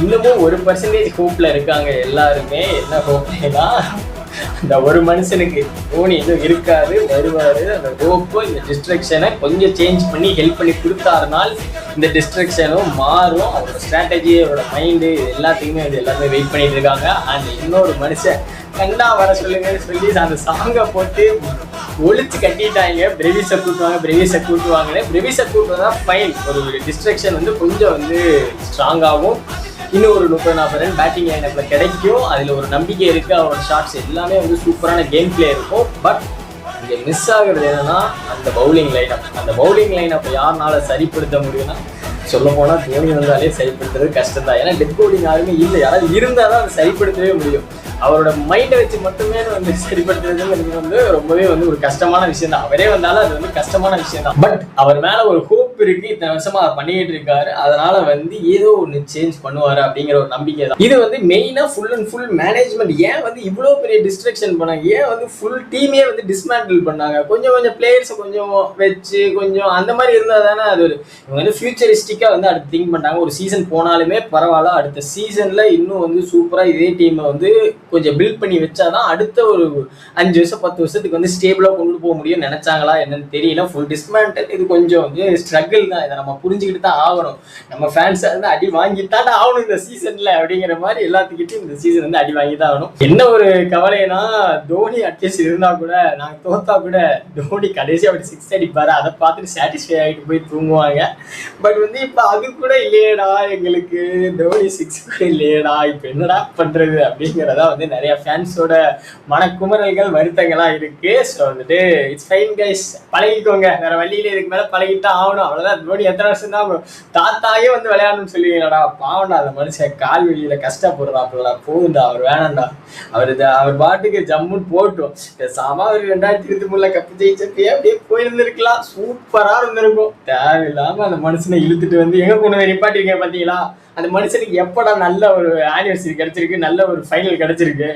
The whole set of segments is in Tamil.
இன்னமும் 1% ஹோப்ல இருக்காங்க எல்லாருமே. என்ன ஹோப்னா, அந்த ஒரு மனுஷனுக்கு தோனி எதுவும் இருக்காரு, வருவாரு. அந்த ஹோப்பு இந்த டிஸ்ட்ரக்ஷனை கொஞ்சம் சேஞ்ச் பண்ணி ஹெல்ப் பண்ணி கொடுத்தாருனால் இந்த டிஸ்ட்ரக்ஷனும் மாறும். அவரோட ஸ்ட்ராட்டஜி, அவரோட மைண்டு, எல்லாத்தையுமே வந்து எல்லாருமே வெயிட் பண்ணிட்டு இருக்காங்க. அண்ட் இன்னொரு மனுஷன் கண்டா வர சொல்லுங்கன்னு சொல்லி அந்த சாங்கை போட்டு ஒழிச்சு கட்டிட்டாங்க. பிரேவிஸை கூட்டுவாங்கன்னு. பிரேவிஸை கூட்டுறதா ஃபைன். ஒரு டிஸ்ட்ரக்ஷன் வந்து கொஞ்சம் வந்து ஸ்ட்ராங்காகவும், இன்னும் ஒரு 30-40 ரன் பேட்டிங் லைனப்பில் கிடைக்கும். அதில் ஒரு நம்பிக்கை இருக்குது. அவரோட ஷாட்ஸ் எல்லாமே வந்து சூப்பரான கேம் பிளே இருக்கும். பட் இங்கே மிஸ் ஆகுறது என்னன்னா அந்த பவுலிங் லைனப். அந்த பவுலிங் லைனப்பை யாருனால சரிப்படுத்த முடியும்னா, சொல்ல போனால் தோனி வந்தாலே சரிப்படுத்துறது கஷ்டம் தான். ஏன்னா டெத் பவுலிங் யாருமே இல்லை. யாராவது இருந்தால் தான் அதை சரிப்படுத்தவே முடியும். அவரோட மைண்டை வச்சு மட்டுமே வந்து சரிப்படுத்துறதுங்கிறது வந்து ரொம்பவே வந்து ஒரு கஷ்டமான விஷயம் தான். அவரே வந்தாலும் அது வந்து கஷ்டமான விஷயம் தான். பட் அவர் மேல ஒரு ஹோப் இருக்கு. இத்தனை வருஷமா அவர் பண்ணிக்கிட்டு இருக்காரு. அதனால வந்து ஏதோ ஒன்று சேஞ்ச் பண்ணுவாரு அப்படிங்கிற ஒரு நம்பிக்கை தான். இது வந்து மெயினா ஃபுல் அண்ட் ஃபுல் மேனேஜ்மெண்ட் ஏன் வந்து இவ்வளோ பெரிய டிஸ்ட்ரக்ஷன் பண்ணாங்க, ஏன் வந்து ஃபுல் டீமே வந்து டிஸ்மேண்டில் பண்ணாங்க. கொஞ்சம் பிளேயர்ஸை கொஞ்சம் வச்சு கொஞ்சம் அந்த மாதிரி இருந்தால் தானே அது ஒரு இவங்க வந்து ஃபியூச்சரிஸ்டிக்காக வந்து அடுத்து திங்க் பண்ணாங்க. ஒரு சீசன் போனாலுமே பரவாயில்ல, அடுத்த சீசன்ல இன்னும் வந்து சூப்பராக இதே டீமை வந்து கொஞ்சம் பில்ட் பண்ணி வச்சாதான் அடுத்த ஒரு 5 வருஷம் 10 வருஷத்துக்கு வந்து ஸ்டேபிளாக கொண்டு போக முடியும் நினைச்சாங்களா என்னன்னு தெரியல. Full dismantle. இது கொஞ்சம் வந்து ஸ்ட்ரகிள் தான். இதை நம்ம புரிஞ்சுக்கிட்டு தான் ஆகணும். நம்ம ஃபேன்ஸாக இருந்து அடி வாங்கித்தான் ஆகணும் இந்த சீசன்ல அப்படிங்கிற மாதிரி எல்லாத்துக்கிட்டையும் இந்த சீசன் வந்து அடி வாங்கி தான் ஆகணும். என்ன ஒரு கவலைனா, தோனி அட்லீஸ்ட் இருந்தா கூட, நாங்கள் தோத்தா கூட தோனி கடைசி அப்படி 6 அடிப்பாரு. அதை பார்த்துட்டு சாட்டிஸ்ஃபை ஆகிட்டு போய் தூங்குவாங்க. பட் வந்து இப்போ அது கூட இல்லையடா, எங்களுக்கு தோனி 6 கூட இல்லையடா, இப்போ என்னடா பண்றது அப்படிங்கிறதா வந்து நிறைய ஃபேன்ஸோட மனக்குமரல்கள், வருத்தங்களா இருக்கு. ஸோ வந்துட்டு இட்ஸ் ஃபைன் கைஸ், பழகிக்கோங்க. வேற வழியில இதுக்கு மேல பழகித்தான் ஆகணும். அவ்வளவுதான். தோனி எத்தனை வருஷம் தான் தாத்தாயே வந்து விளையாடணும்னு சொல்லுவீங்களாடா. பாவண்டா அந்த மனுஷன் கால் வெளியில கஷ்டப்படுறாப்புலடா. போகுண்டா, அவர் வேணாண்டா. அவர் பாட்டுக்கு ஜம்முன்னு போட்டோம். சாமா அவர் 2023 கப்பு ஜெயிச்சப்பே அப்படியே போயிருந்திருக்கலாம். சூப்பரா இருந்திருக்கும். தேவையில்லாம அந்த மனுஷனை இழுத்துட்டு வந்து எங்க கொண்டு போய் நிப்பாட்டிருக்கீங்க பாத்தீங்களா. அந்த மனுஷனுக்கு எப்படா நல்ல ஒரு ஆனிவர்சரி கிடைச்சிருக்கு, நல்ல ஒரு ஃபைனல் கிடைச்சிருக்கு.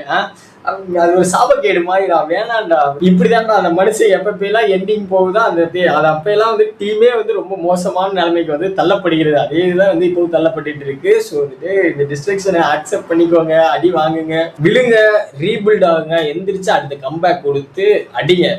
அது ஒரு சாபக்கேடு மாதிரிடா. வேணாண்டா. இப்படிதான்டா அந்த மனுஷன் எப்பெல்லாம் எண்டிங் போகுதோ அது அப்பெல்லாம் வந்து டீமே வந்து ரொம்ப மோசமான நிலைமைக்கு வந்து தள்ளப்படுகிறது. அதே இதுதான் வந்து இப்போ தள்ளப்பட்டு இருக்கு. ஸோ வந்துட்டு இந்த டிஸ்ட்ரக்ஷனை அக்செப்ட் பண்ணிக்கோங்க. அடி வாங்குங்க, விழுங்க, ரீபில்ட் ஆகுங்க, எந்திரிச்சு அடுத்த கம்பேக் கொடுத்து அடிங்க.